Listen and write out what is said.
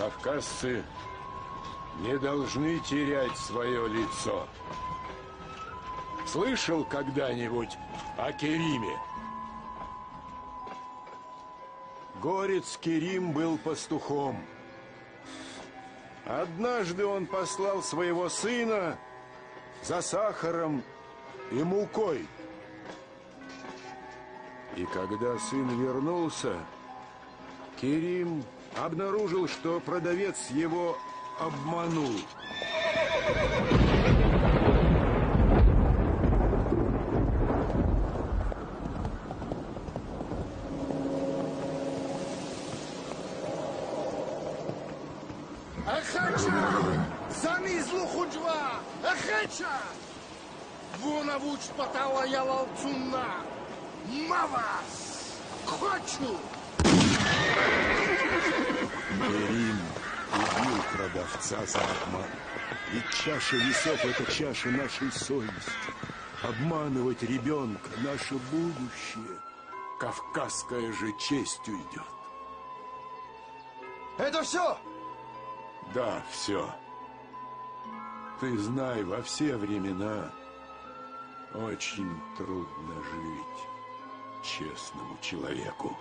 Кавказцы не должны терять свое лицо. Слышал когда-нибудь о Кериме? Горец Керим был пастухом. Однажды он послал своего сына за сахаром и мукой. И когда сын вернулся, Керим обнаружил, что продавец его обманул. Ахача! Замизлу худжва! Ахача! Вонавуч патала ялалцунна! Мавас! Хочу! Керим убил продавца за обман. Ведь чаша весов — это чаша нашей совести. Обманывать ребенка — наше будущее. Кавказская же честь уйдет. Это все? Да, все. Ты знай, во все времена очень трудно жить честному человеку.